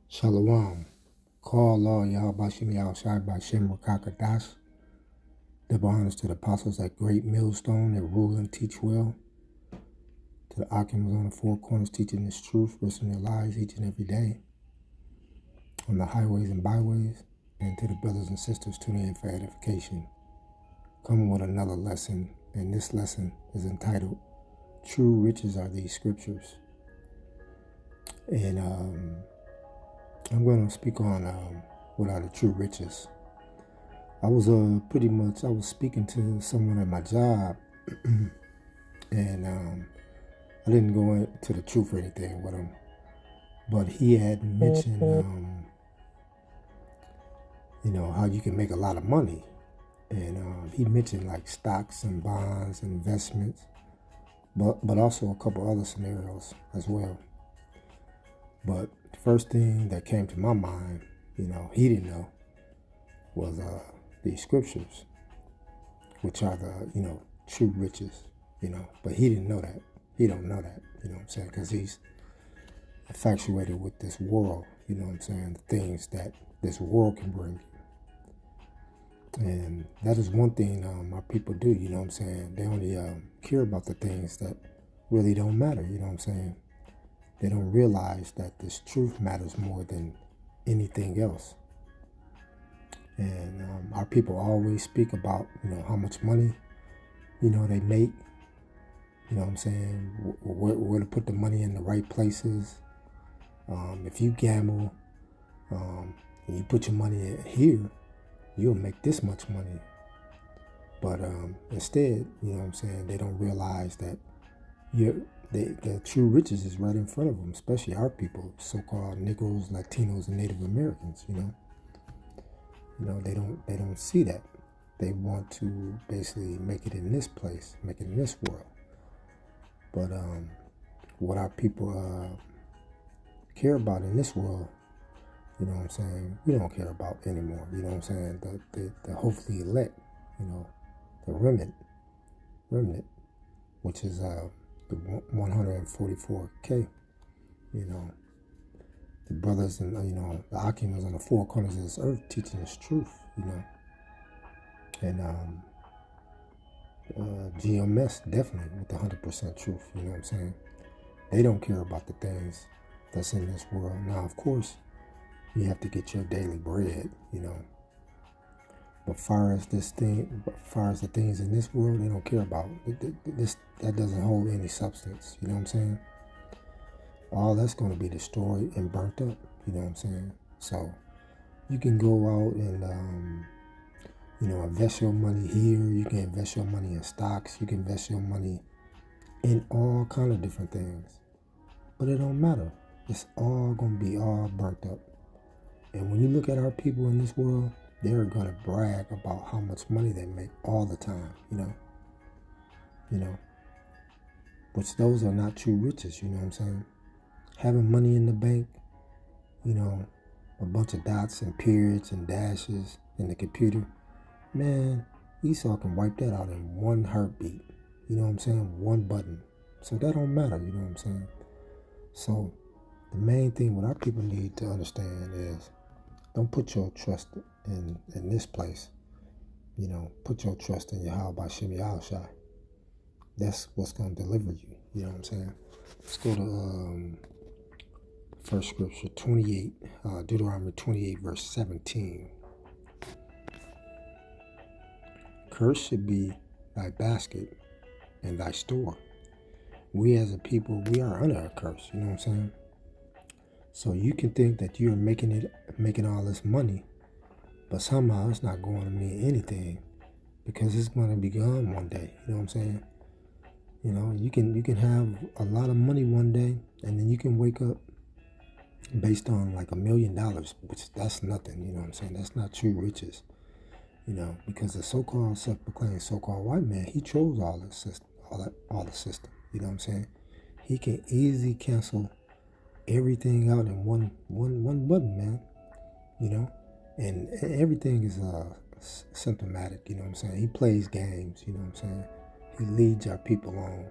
Shalom. Call law Yahbashim Yahushai Bashim Rakakadash. Double honors to the apostles at Great Millstone that rule and teach well. To the Akims on the four corners teaching this truth, risking their lives each and every day. On the highways and byways. And to the brothers and sisters tuning in for edification. Coming with another lesson. And this lesson is entitled, True Riches Are These Scriptures. And I'm going to speak on what are the true riches. I was I was speaking to someone at my job, and I didn't go into the truth or anything with him, but he had mentioned, how you can make a lot of money, and he mentioned like stocks and bonds and investments, but also a couple other scenarios as well. But the first thing that came to my mind, he didn't know, was the scriptures, which are the, true riches, but he didn't know that. He don't know that, what I'm saying? Because he's infatuated with this world, what I'm saying? The things that this world can bring. And that is one thing our people do, what I'm saying? They only care about the things that really don't matter, what I'm saying? They don't realize that this truth matters more than anything else. And our people always speak about, how much money, they make, what I'm saying, where to put the money in the right places. If you gamble and you put your money in here, you'll make this much money. But instead, what I'm saying, they don't realize that the true riches is right in front of them, especially our people, so-called Negroes, Latinos, and Native Americans, they don't see that. They want to basically make it in this place, make it in this world. But what our people care about in this world, what I'm saying, we don't care about anymore. What I'm saying, the hopefully elect, the remnant, which is the 144K, the brothers and, the Akims on the four corners of this earth teaching this truth, and GMS definitely with the 100% truth, what I'm saying? They don't care about the things that's in this world. Now, of course, you have to get your daily bread, But far as the things in this world, they don't care about. That doesn't hold any substance, what I'm saying? All that's going to be destroyed and burnt up, what I'm saying? So you can go out and, invest your money here. You can invest your money in stocks. You can invest your money in all kind of different things. But it don't matter. It's all going to be all burnt up. And when you look at our people in this world, they're going to brag about how much money they make all the time, which those are not true riches, what I'm saying? Having money in the bank, a bunch of dots and periods and dashes in the computer, man, Esau can wipe that out in one heartbeat, what I'm saying? One button. So that don't matter, what I'm saying? So the main thing what our people need to understand is don't put your trust in this place. Put your trust in Yahweh Shem Yahushai. That's what's going to deliver you. You know what I'm saying? Let's go to first scripture, 28, Deuteronomy 28, verse 17. Cursed should be thy basket and thy store. We as a people, we are under a curse. You know what I'm saying? So you can think that you're making all this money, but somehow it's not going to mean anything because it's going to be gone one day. You know what I'm saying? You can have a lot of money one day, and then you can wake up based on like $1 million, which that's nothing. You know what I'm saying? That's not true riches. Because the so-called self-proclaimed so-called white man, he chose all the system. You know what I'm saying? He can easily cancel everything out in one button, man. And everything is symptomatic. You know what I'm saying? He plays games. You know what I'm saying? He leads our people on.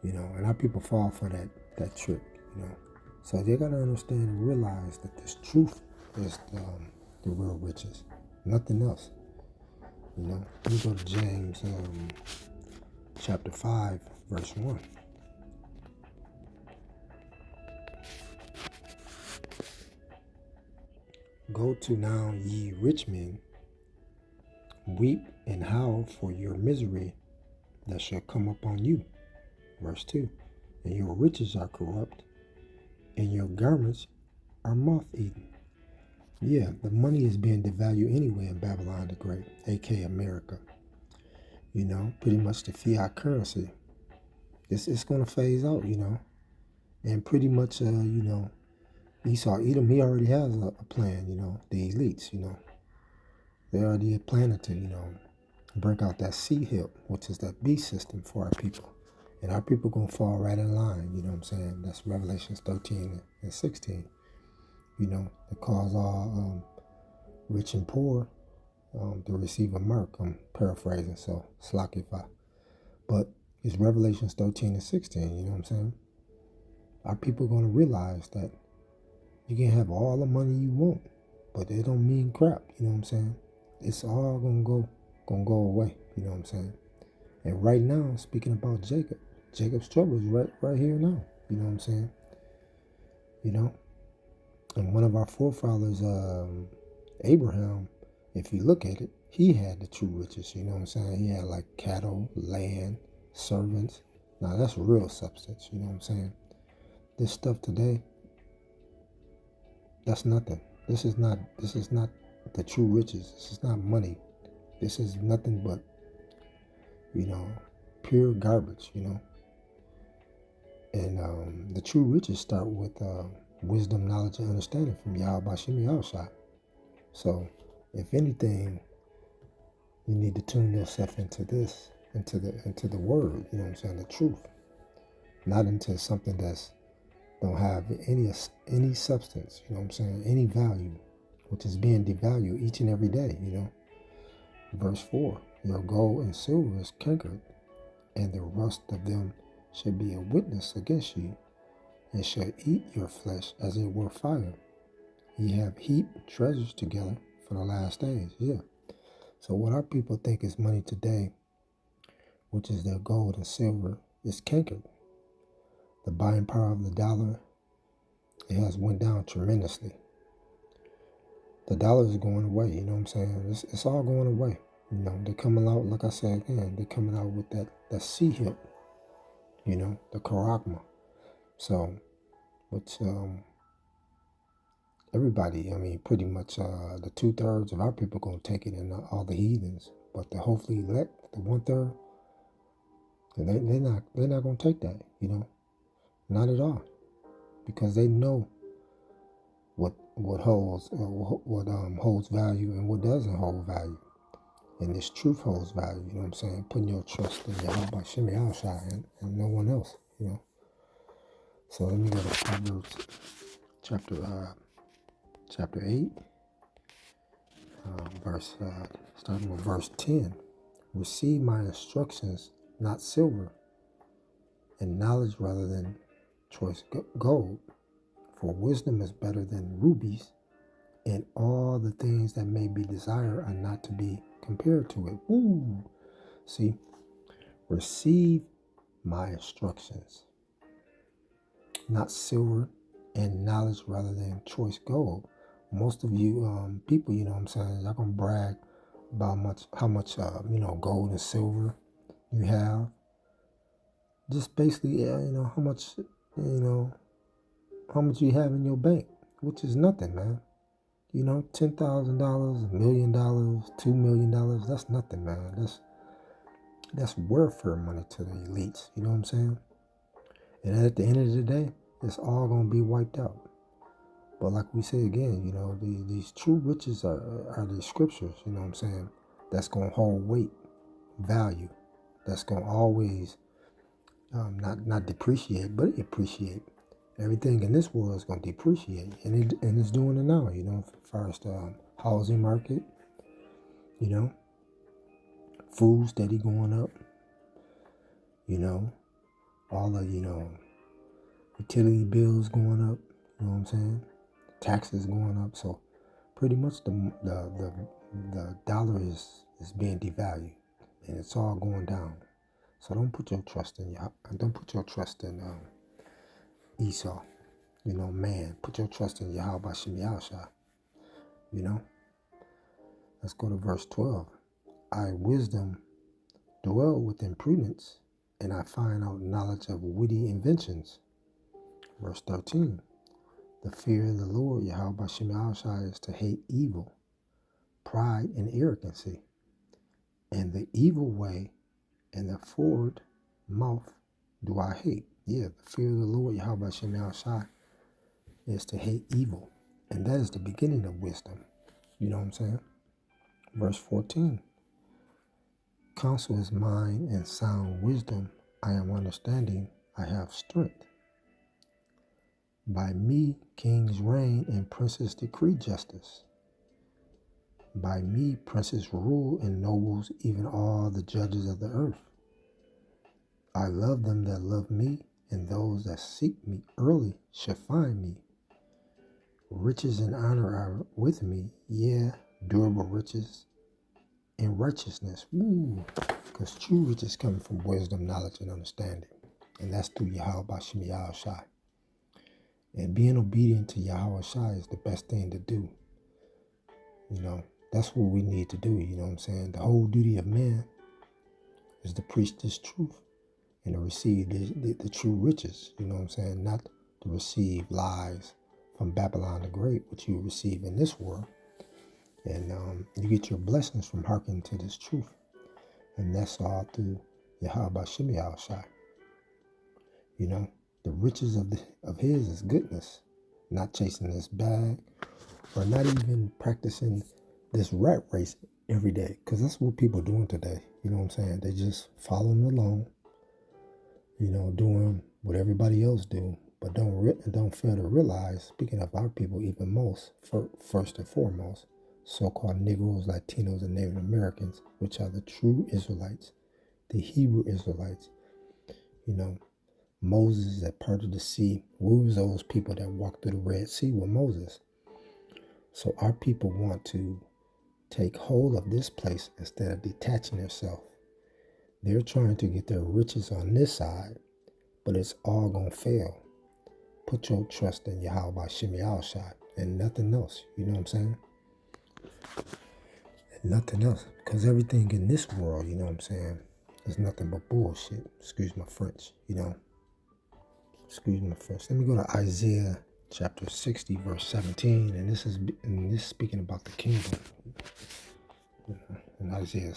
And our people fall for that trick. So they got to understand and realize that this truth is the real riches, nothing else. You know, let me go to James chapter 5, verse 1. Go to now, ye rich men, weep and howl for your misery that shall come upon you. Verse 2. And your riches are corrupt, and your garments are moth-eaten. Yeah, the money is being devalued anyway in Babylon the Great, aka America. You know, pretty much the fiat currency. It's going to phase out, you know. And pretty much, you know, Esau Edom, he already has a plan, you know, the elites, you know. They already planning to, you know, break out that C-HIP, which is that beast system for our people. And our people going to fall right in line, you know what I'm saying? That's Revelations 13 and 16. You know, that cause all rich and poor to receive a mark. I'm paraphrasing, so slakify. But it's Revelations 13 and 16, you know what I'm saying? Our people are going to realize that you can have all the money you want, but it don't mean crap, you know what I'm saying? It's all going to go away, you know what I'm saying? And right now, speaking about Jacob's trouble is right here now, you know what I'm saying? You know? And one of our forefathers, Abraham, if you look at it, he had the true riches, you know what I'm saying? He had like cattle, land, servants. Now that's real substance, you know what I'm saying? This stuff today, that's nothing. This is not the true riches. This is not money. This is nothing but, you know, pure garbage, you know? And the true riches start with wisdom, knowledge, and understanding from Yahweh Shem Yahushua. So, if anything, you need to tune yourself into this, into the word, you know what I'm saying, the truth. Not into something that's don't have any substance, you know what I'm saying, any value, which is being devalued each and every day, you know. Verse 4, your gold and silver is cankered, and the rust of them shall be a witness against you, and shall eat your flesh as it were fire. Ye have heaped treasures together for the last days. Yeah. So what our people think is money today, which is their gold and silver, is cankered. The buying power of the dollar, it has went down tremendously. The dollar is going away, you know what I'm saying? It's all going away. You know, they're coming out, like I said again, they're coming out with that C-HIP, you know, the Karagma. So, which everybody, I mean, pretty much the 2/3 of our people going to take it, and all the heathens. But the hopefully elect, the 1/3, they're not going to take that, you know, not at all, because they know what holds holds value and what doesn't hold value, and this truth holds value. You know what I'm saying? Putting your trust in Yahweh Shem Yahushua and no one else, you know. So let me go to Proverbs chapter 8, starting with verse 10. Receive my instructions, not silver, and knowledge rather than choice gold. For wisdom is better than rubies, and all the things that may be desired are not to be compared to it. Ooh. See, receive my instructions, not silver, and knowledge rather than choice gold. Most of you people, you know what I'm saying, y'all gonna brag about how much you know, gold and silver you have. Just basically, you know, how much you have in your bank, which is nothing, man. You know, $10,000, $1 million, $2 million, that's nothing, man. That's welfare money to the elites, you know what I'm saying? And at the end of the day, it's all going to be wiped out. But like we say again, you know, these true riches are the scriptures, you know what I'm saying? That's going to hold weight, value. That's going to always not depreciate, but appreciate. Everything in this world is going to depreciate, and it's doing it now, you know, as far as the housing market, you know, food steady going up, you know, all the, you know, utility bills going up, You know what I'm saying? Taxes going up. So pretty much the dollar is being devalued, and it's all going down. So don't put your trust in Esau. You know, man, put your trust in Yahweh Shem Yahushua. You know, let's go to verse 12. I, wisdom, dwell within prudence, and I find out knowledge of witty inventions. Verse 13. The fear of the Lord, Yahweh Shem Yahushua, is to hate evil, pride, and arrogancy, and the evil way and the forward mouth do I hate. Yeah, the fear of the Lord, Yahweh Shem Yahushua, is to hate evil. And that is the beginning of wisdom. You know what I'm saying? Verse 14. Counsel is mine and sound wisdom. I am understanding. I have strength. By me kings reign and princes decree justice. By me princes rule and nobles, even all the judges of the earth. I love them that love me, and those that seek me early shall find me. Riches and honor are with me, yeah, durable riches and righteousness. Because true riches come from wisdom, knowledge, and understanding. And that's through Yahweh Shem Yahushua. And being obedient to Yahweh Shai is the best thing to do. You know, that's what we need to do, you know what I'm saying? The whole duty of man is to preach this truth and to receive the true riches, you know what I'm saying? Not to receive lies from Babylon the Great, which you receive in this world. And you get your blessings from hearkening to this truth. And that's all through Yahweh Shem Yahushua. You know, the riches of his is goodness, not chasing this bag or not even practicing this rat race every day. Because that's what people are doing today. You know what I'm saying? They just following along, you know, doing what everybody else do. But don't fail to realize, speaking of our people even most, first and foremost, so-called Negroes, Latinos, and Native Americans, which are the true Israelites, the Hebrew Israelites. You know, Moses that parted the sea. We was those people that walked through the Red Sea with Moses. So our people want to take hold of this place instead of detaching themselves. They're trying to get their riches on this side, but it's all going to fail. Put your trust in Yahweh Shem Yahushua and nothing else. You know what I'm saying? And nothing else. Because everything in this world, you know what I'm saying, is nothing but bullshit. Excuse my French, you know. Excuse my French. Let me go to Isaiah chapter 60, verse 17. And this is speaking about the kingdom. In Isaiah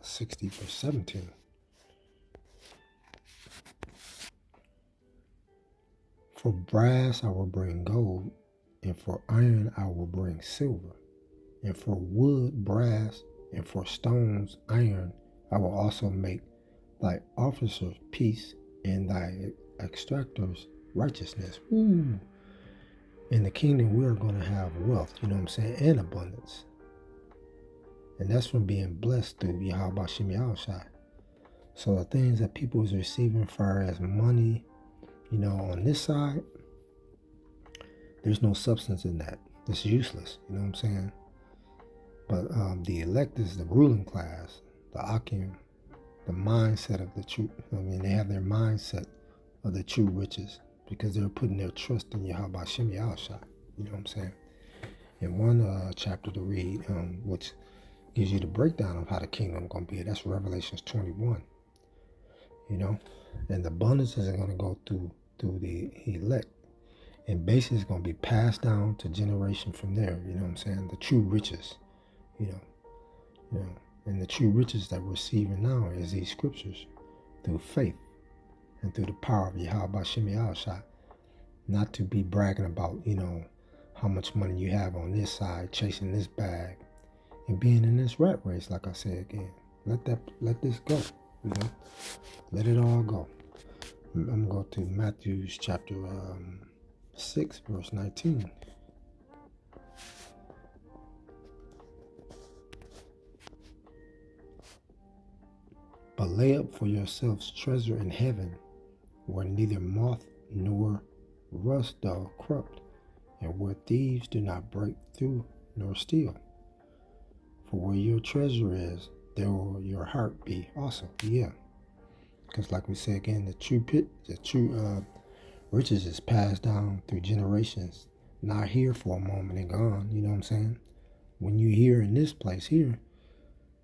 60, verse 17. For brass I will bring gold, and for iron I will bring silver, and for wood brass, and for stones iron I will also make thy officers peace, and thy extractors righteousness. In the kingdom we are going to have wealth, you know what I'm saying, and abundance. And that's from being blessed through Yahweh Shem Yahushua. So the things that people is receiving far as money, you know, on this side, there's no substance in that. It's useless, you know what I'm saying? But the elect is the ruling class, the Akim, the mindset of the true. I mean, they have their mindset of the true riches because they're putting their trust in Yahweh Shem Yahushua. You know what I'm saying? In one chapter to read, which gives you the breakdown of how the kingdom going to be. That's Revelations 21. You know, and the abundance is going to go through the elect, and basically it's going to be passed down to generation from there. You know what I'm saying? The true riches. You know, and the true riches that we're receiving now is these scriptures through faith and through the power of Yahweh Shem Yahushua. Not to be bragging about, you know, how much money you have on this side, chasing this bag, and being in this rat race. Like I said again, let this go. You know, let it all go. I'm going to go to Matthew chapter 6, verse 19. But lay up for yourselves treasure in heaven, where neither moth nor rust doth corrupt, and where thieves do not break through nor steal. For where your treasure is, there will your heart be also. Yeah. Because like we say again, the true riches is passed down through generations, not here for a moment and gone. You know what I'm saying? When you here in this place here,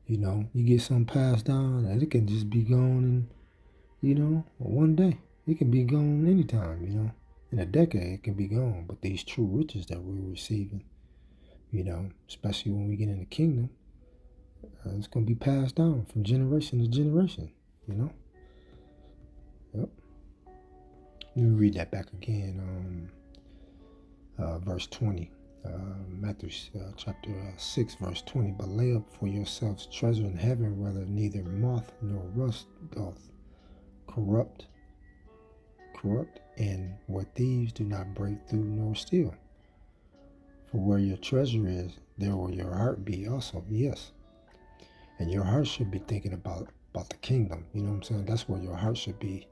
you get something passed down and it can just be gone in, one day. It can be gone anytime. In a decade it can be gone. But these true riches that we're receiving, especially when we get in the kingdom, it's going to be passed down from generation to generation. Yep. Let me read that back again. Verse 20. Matthew chapter 6, verse 20. But lay up for yourselves treasure in heaven, whether neither moth nor rust doth corrupt, and where thieves do not break through nor steal. For where your treasure is, there will your heart be also. Yes. And your heart should be thinking about the kingdom. You know what I'm saying? That's where your heart should be.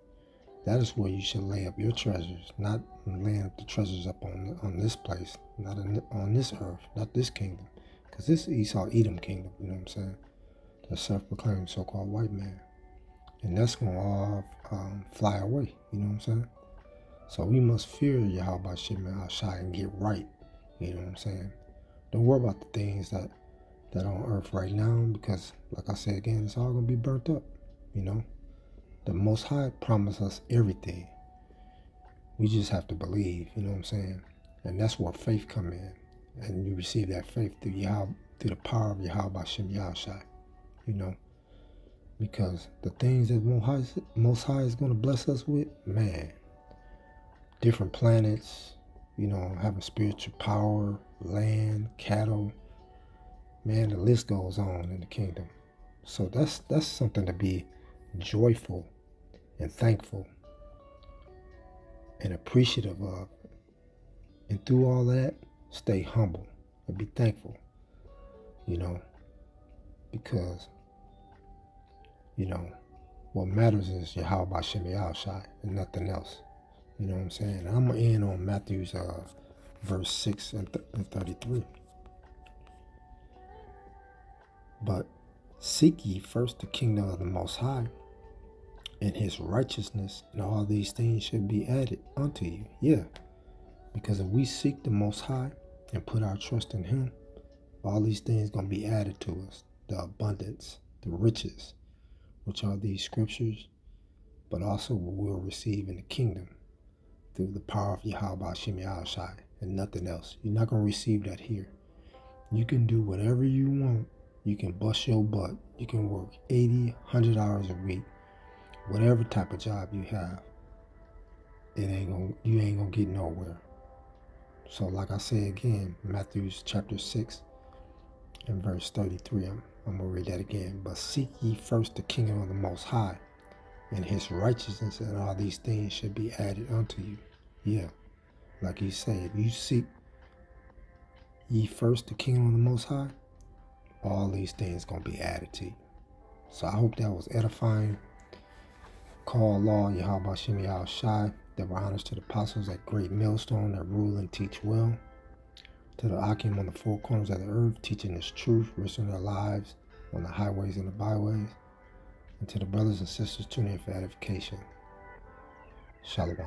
That is where you should lay up your treasures, not laying up the treasures up on this place, not on this earth, not this kingdom. Because this Esau Edom kingdom, you know what I'm saying? The self-proclaimed so-called white man. And that's going to all fly away, you know what I'm saying? So we must fear Yahweh Shemel Ashai and get right, you know what I'm saying? Don't worry about the things that on earth right now, because like I said again, it's all going to be burnt up, The Most High promised us everything. We just have to believe, you know what I'm saying? And that's where faith come in. And you receive that faith through the power of Yahweh Shem Yahushai, Because the things that Most High is going to bless us with, man, different planets, having spiritual power, land, cattle, man, the list goes on in the kingdom. So that's something to be joyful and thankful and appreciative of. And through all that, stay humble and be thankful, because, what matters is Yahweh Bashem Yahushai and nothing else. You know what I'm saying? And I'm going to end on Matthew's verse 6 and 33. But seek ye first the kingdom of the Most High, and his righteousness, and all these things should be added unto you. Yeah. Because if we seek the Most High and put our trust in him, all these things going to be added to us. The abundance, the riches, which are these scriptures, but also what we'll receive in the kingdom through the power of Yahweh Shem Yahushai and nothing else. You're not going to receive that here. You can do whatever you want. You can bust your butt. You can work 80, 100 hours a week. Whatever type of job you have, you ain't gonna get nowhere. So like I say again, Matthew chapter 6 and verse 33, I'm gonna read that again. But seek ye first the kingdom of the Most High, and his righteousness, and all these things should be added unto you. Yeah, like he said, if you seek ye first the kingdom of the Most High, all these things gonna be added to you. So I hope that was edifying. Call law Yahweh Shem Yahushai, that were honors to the apostles at Great Millstone that rule and teach well. To the Akim on the four corners of the earth, teaching this truth, risking their lives on the highways and the byways. And to the brothers and sisters tuning in for edification. Shalom.